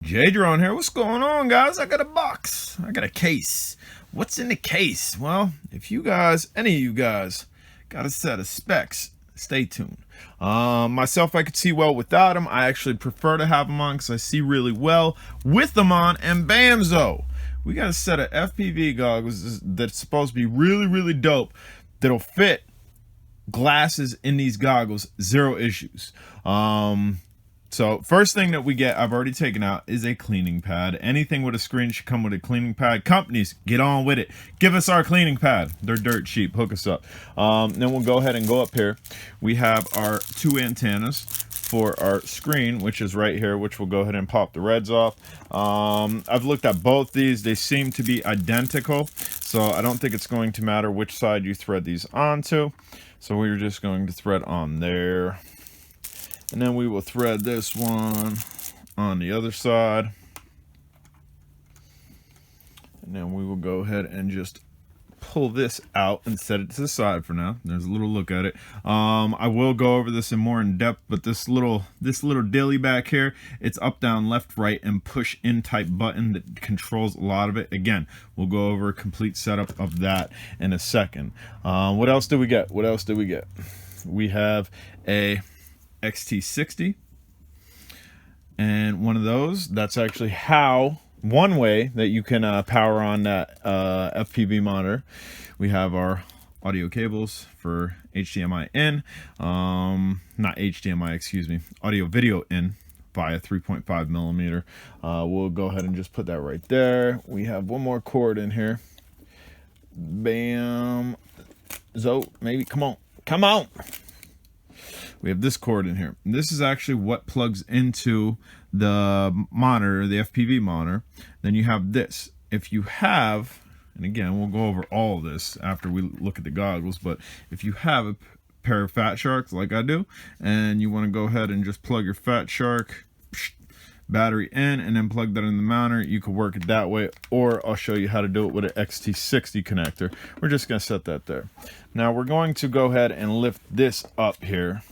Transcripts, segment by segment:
J Drone here. What's going on, guys? I got a box. I got a case. What's in the case? Well, if you guys, any of you guys, got a set of specs, stay tuned. Myself, I could see well without them. I actually prefer to have them on because I see really well with them on. And bamzo, we got a set of FPV goggles that's supposed to be really, really dope. That'll fit glasses in these goggles, zero issues. So first thing that we get, I've already taken out, is a cleaning pad. Anything with a screen should come with a cleaning pad. Companies, get on with it. Give us our cleaning pad. They're dirt cheap. Hook us up. Then we'll go ahead and go up here. We have our two antennas for our screen, which is right here, which we'll go ahead and pop the reds off. I've looked at both these. They seem to be identical, so I don't think it's going to matter which side you thread these onto. So we're just going to thread on there. And then we will thread this one on the other side. And then we will go ahead and just pull this out and set it to the side for now. There's a little look at it. I will go over this in more in depth, but this little dilly back here, it's up, down, left, right, and push in type button that controls a lot of it. Again, we'll go over a complete setup of that in a second. What else do we get? What else do we get? We have a XT60, and one of those, that's actually one way that you can power on that FPV monitor. We have our audio cables for HDMI in, not HDMI, excuse me, audio video in via 3.5 millimeter. We'll go ahead and just put that right there. We have one more cord in here. Bam. So maybe, come on. We have this cord in here. This is actually what plugs into the monitor, the FPV monitor. Then you have this. If you have, and again, we'll go over all of this after we look at the goggles, but if you have a pair of Fat Sharks like I do, and you want to go ahead and just plug your Fat Shark battery in and then plug that in the monitor, you can work it that way, or I'll show you how to do it with an XT60 connector. We're just going to set that there. Now we're going to go ahead and lift this up here.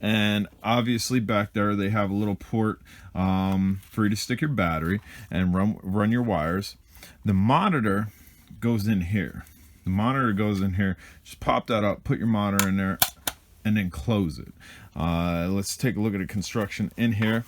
And obviously back there they have a little port for you to stick your battery and run your wires. The monitor goes in here. The monitor goes in here. Just pop that up, put your monitor in there, and then close it. Let's take a look at the construction in here.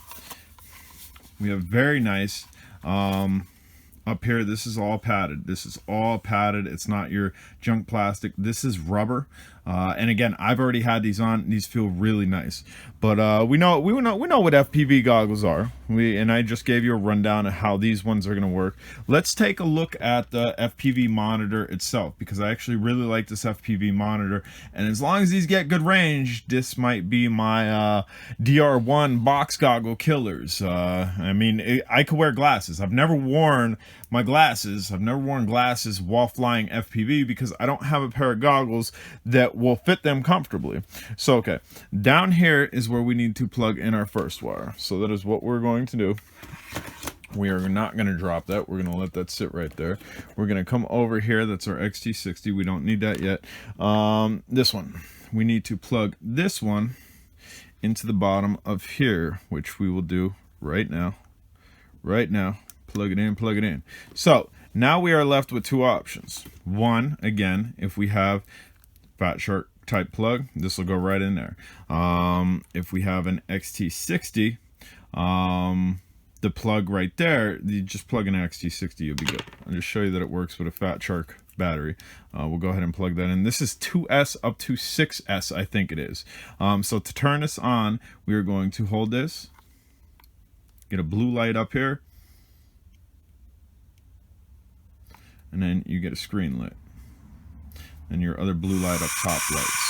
We have very nice up here. This is all padded. This is all padded. It's not your junk plastic. This is rubber. And again, I've already had these on. These feel really nice. But we know what FPV goggles are. And I just gave you a rundown of how these ones are going to work. Let's take a look at the FPV monitor itself, because I actually really like this FPV monitor. And as long as these get good range, this might be my DR1 box goggle killers. I mean, I could wear glasses. I've never worn my glasses. I've never worn glasses while flying FPV because I don't have a pair of goggles that will fit them comfortably. So, okay, down here is where we need to plug in our first wire. So that is what we're going to do. We are not going to drop that. We're going to let that sit right there. We're going to come over here. That's our XT60. We don't need that yet. This one, we need to plug this one into the bottom of here, which we will do right now. Plug it in. So now we are left with two options. One, again, if we have Fat Shark type plug, this will go right in there. If we have an XT60, the plug right there, you just plug in an XT60, you'll be good. I'll just show you that it works with a Fat Shark battery. We'll go ahead and plug that in. This is 2S up to 6S, I think it is. So to turn this on, we are going to hold this, get a blue light up here, and then you get a screen lit, and your other blue light up top lights.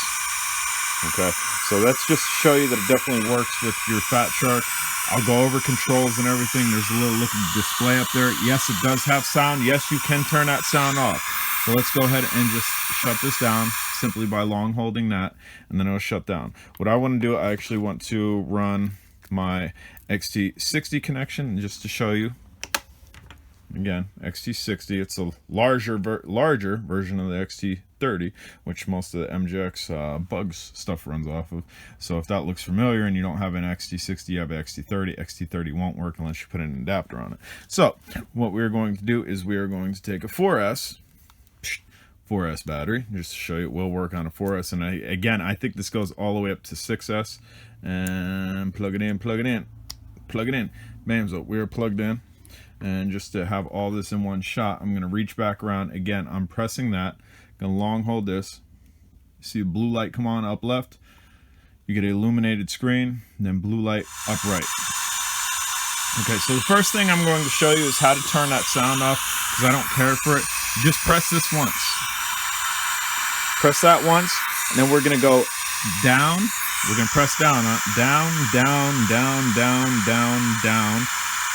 Okay, so that's just to show you that it definitely works with your Fat Shark. I'll go over controls and everything. There's a little looking display up there. Yes, it does have sound. Yes, you can turn that sound off. So let's go ahead and just shut this down simply by long holding that, and then it'll shut down. What I want to do, I actually want to run my XT60 connection just to show you. Again, XT60, it's a larger version of the XT30, which most of the MJX bugs stuff runs off of. So if that looks familiar and you don't have an XT60, you have an XT30. XT30 won't work unless you put an adapter on it. So what we're going to do is we are going to take a 4S battery, just to show you it will work on a 4S. And again, I think this goes all the way up to 6S. And plug it in, plug it in, plug it in. Bam, so we're plugged in. And just to have all this in one shot, I'm going to reach back around. Again, I'm pressing that. Going to long hold this. See a blue light come on up left. You get an illuminated screen, then blue light up right. Okay, so the first thing I'm going to show you is how to turn that sound off, because I don't care for it. Just press this once. Press that once, and then we're going to go down. We're going to press down, down, down, down, down, down, down,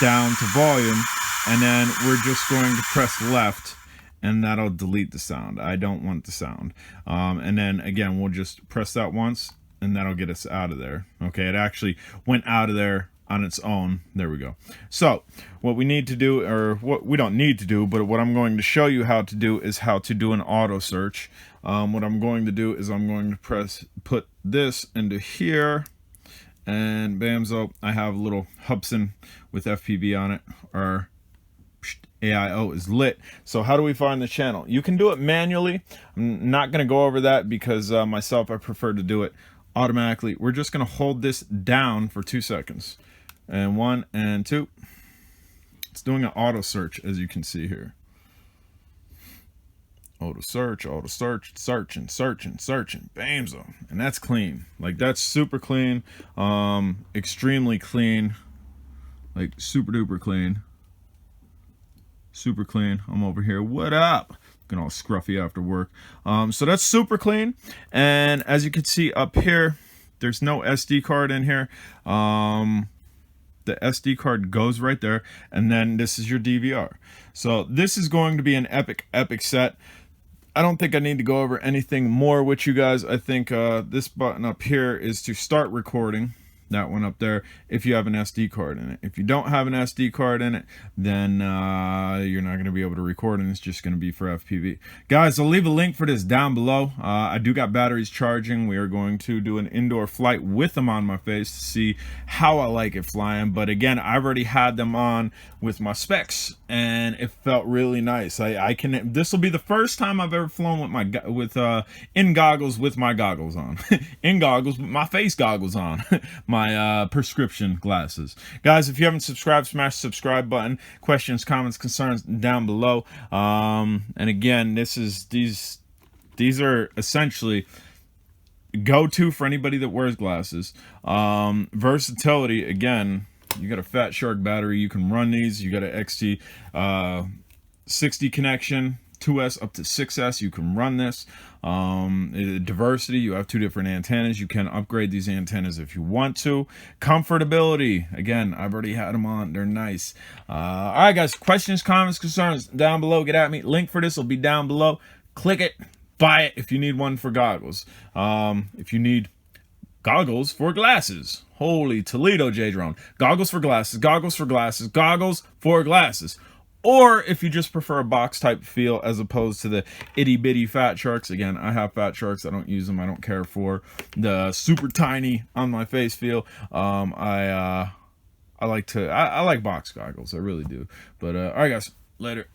down to volume, and then we're just going to press left, and that'll delete the sound. I don't want the sound. And then again, we'll just press that once, and that'll get us out of there. Okay, it actually went out of there on its own. There we go. So what we need to do, or what we don't need to do, but what I'm going to show you how to do is how to do an auto search. What I'm going to do is I'm going to put this into here, and bamzo, I have a little Hubsan with FPV on it. Our AIO is lit. So how do we find the channel? You can do it manually. I'm not going to go over that because myself, I prefer to do it automatically. We're just going to hold this down for 2 seconds. And 1 and 2. It's doing an auto search, as you can see here. Auto search, searching, bamzo. And that's clean. Like, that's super clean. Extremely clean. Like, super duper clean. Super clean. I'm over here. What up? Looking all scruffy after work. So that's super clean. And as you can see up here, there's no SD card in here. The SD card goes right there, and then this is your DVR. So this is going to be an epic set. I don't think I need to go over anything more with you guys. I think this button up here is to start recording. That one up there, if you have an SD card in it. If you don't have an SD card in it, then you're not going to be able to record, and it's just going to be for FPV. Guys, I'll leave a link for this down below. I do got batteries charging. We are going to do an indoor flight with them on my face to see how I like it flying. But again, I've already had them on with my specs, and it felt really nice. This will be the first time I've ever flown with in goggles with my goggles on. In goggles with my face goggles on. My prescription glasses. Guys, if you haven't subscribed, smash the subscribe button. Questions, comments, concerns down below. And again, these are essentially go-to for anybody that wears glasses. Versatility, again, you got a Fat Shark battery, you can run these. You got an XT60 connection, 2S up to 6S, you can run this. Diversity, you have 2 different antennas. You can upgrade these antennas if you want to. Comfortability, again, I've already had them on. They're nice. All right, guys, questions, comments, concerns down below. Get at me. Link for this will be down below. Click it. Buy it if you need one for goggles. If you need goggles for glasses. Holy Toledo, J-Drone. Goggles for glasses, goggles for glasses, goggles for glasses. Or if you just prefer a box type feel as opposed to the itty bitty Fat Sharks. Again, I have Fat Sharks. I don't use them. I don't care for the super tiny on my face feel. I like box goggles. I really do. But all right, guys, later.